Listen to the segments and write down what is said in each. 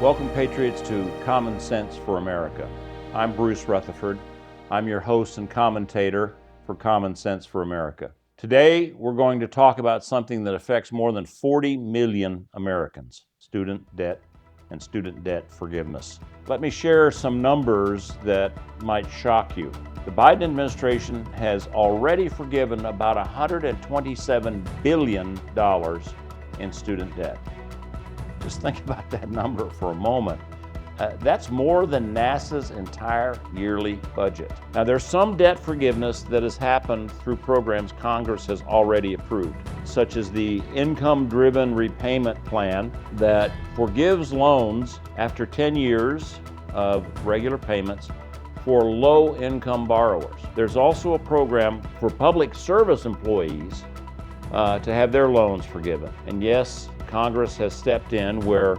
Welcome, Patriots, to Common Sense for America. I'm Bruce Rutherford. I'm your host and commentator for Common Sense for America. Today, we're going to talk about something that affects more than 40 million Americans: student debt and student debt forgiveness. Let me share some numbers that might shock you. The Biden administration has already forgiven about $127 billion in student debt. Just think about that number for a moment. That's more than NASA's entire yearly budget. Now, there's some debt forgiveness that has happened through programs Congress has already approved, such as the income-driven repayment plan that forgives loans after 10 years of regular payments for low-income borrowers. There's also a program for public service employees to have their loans forgiven. And yes, Congress has stepped in where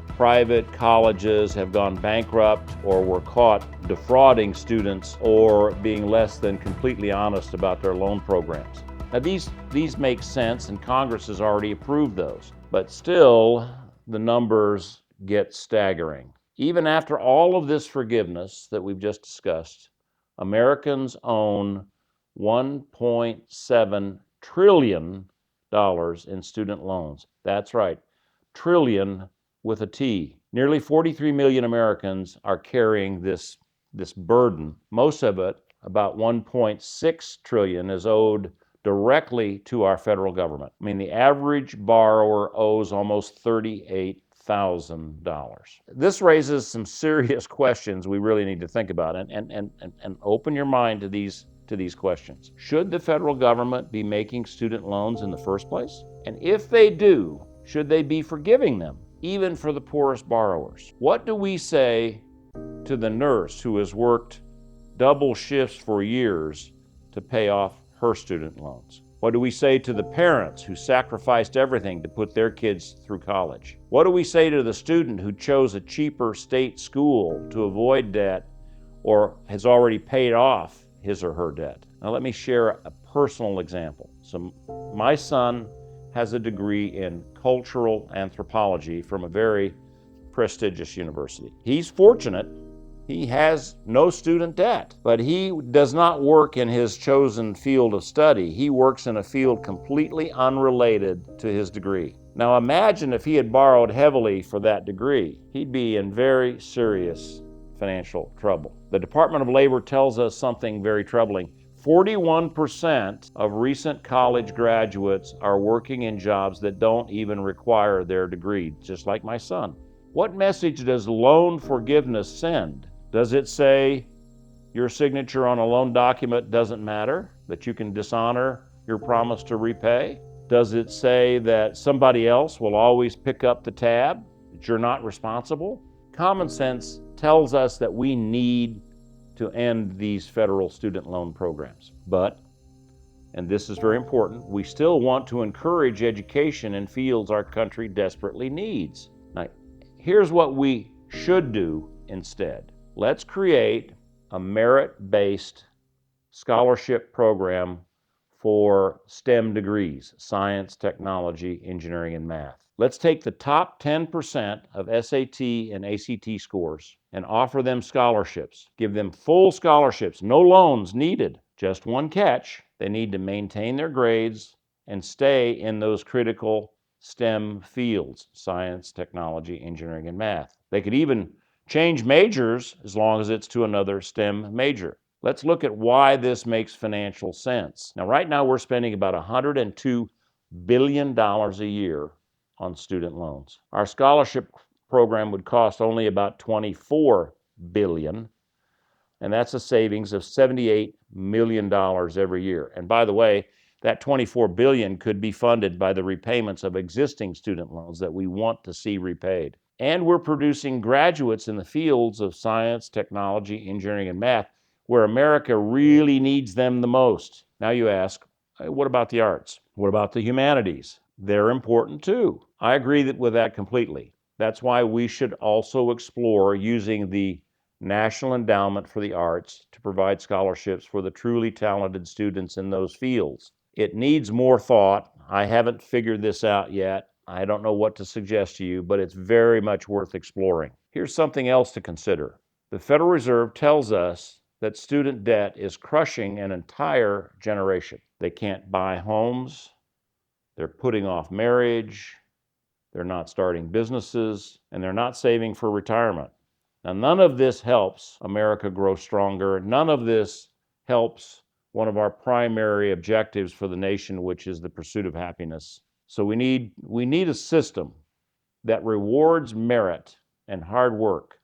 private colleges have gone bankrupt or were caught defrauding students or being less than completely honest about their loan programs. Now, these make sense, and Congress has already approved those. But still, the numbers get staggering. Even after all of this forgiveness that we've just discussed, Americans own $1.7 trillion in student loans. That's right, trillion with a T. Nearly 43 million Americans are carrying this burden. Most of it, about 1.6 trillion, is owed directly to our federal government. I mean, the average borrower owes almost $38,000. This raises some serious questions we really need to think about, and open your mind to these questions. Should the federal government be making student loans in the first place? And if they do, should they be forgiving them, even for the poorest borrowers? What do we say to the nurse who has worked double shifts for years to pay off her student loans? What do we say to the parents who sacrificed everything to put their kids through college? What do we say to the student who chose a cheaper state school to avoid debt or has already paid off his or her debt? Now, let me share a personal example. So my son has a degree in cultural anthropology from a very prestigious university. He's fortunate. He has no student debt, but he does not work in his chosen field of study. He works in a field completely unrelated to his degree. Now, imagine if he had borrowed heavily for that degree. He'd be in very serious financial trouble. The Department of Labor tells us something very troubling. 41% of recent college graduates are working in jobs that don't even require their degree, just like my son. What message does loan forgiveness send? Does it say your signature on a loan document doesn't matter, that you can dishonor your promise to repay? Does it say that somebody else will always pick up the tab, that you're not responsible? Common sense tells us that we need to end these federal student loan programs. But, and this is very important, we still want to encourage education in fields our country desperately needs. Now, here's what we should do instead. Let's create a merit-based scholarship program for STEM degrees: science, technology, engineering, and math. Let's take the top 10% of SAT and ACT scores and offer them scholarships. Give them full scholarships, no loans needed. Just one catch: they need to maintain their grades and stay in those critical STEM fields: science, technology, engineering, and math. They could even change majors as long as it's to another STEM major. Let's look at why this makes financial sense. Now, right now, we're spending about $102 billion a year on student loans. Our scholarship program would cost only about $24 billion, and that's a savings of $78 million every year. And by the way, that $24 billion could be funded by the repayments of existing student loans that we want to see repaid. And we're producing graduates in the fields of science, technology, engineering, and math, where America really needs them the most. Now you ask, what about the arts? What about the humanities? They're important too. I agree with that completely. That's why we should also explore using the National Endowment for the Arts to provide scholarships for the truly talented students in those fields. It needs more thought. I haven't figured this out yet. I don't know what to suggest to you, but it's very much worth exploring. Here's something else to consider. The Federal Reserve tells us that student debt is crushing an entire generation. They can't buy homes, they're putting off marriage, they're not starting businesses, and they're not saving for retirement. Now, none of this helps America grow stronger. None of this helps one of our primary objectives for the nation, which is the pursuit of happiness. So we need a system that rewards merit and hard work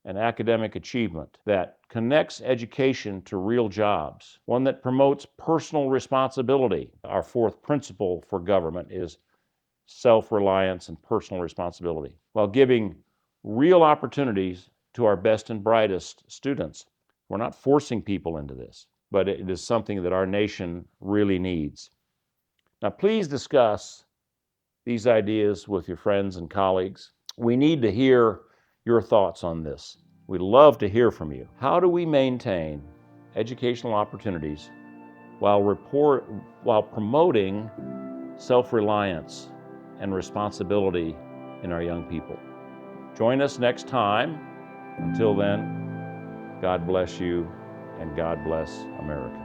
and academic achievement, that connects education to real jobs, one that promotes personal responsibility. Our fourth principle for government is self-reliance and personal responsibility, while giving real opportunities to our best and brightest students. We're not forcing people into this, but it is something that our nation really needs. Now, please discuss these ideas with your friends and colleagues. We need to hear your thoughts on this. We'd love to hear from you. How do we maintain educational opportunities while promoting self-reliance and responsibility in our young people? Join us next time. Until then, God bless you and God bless America.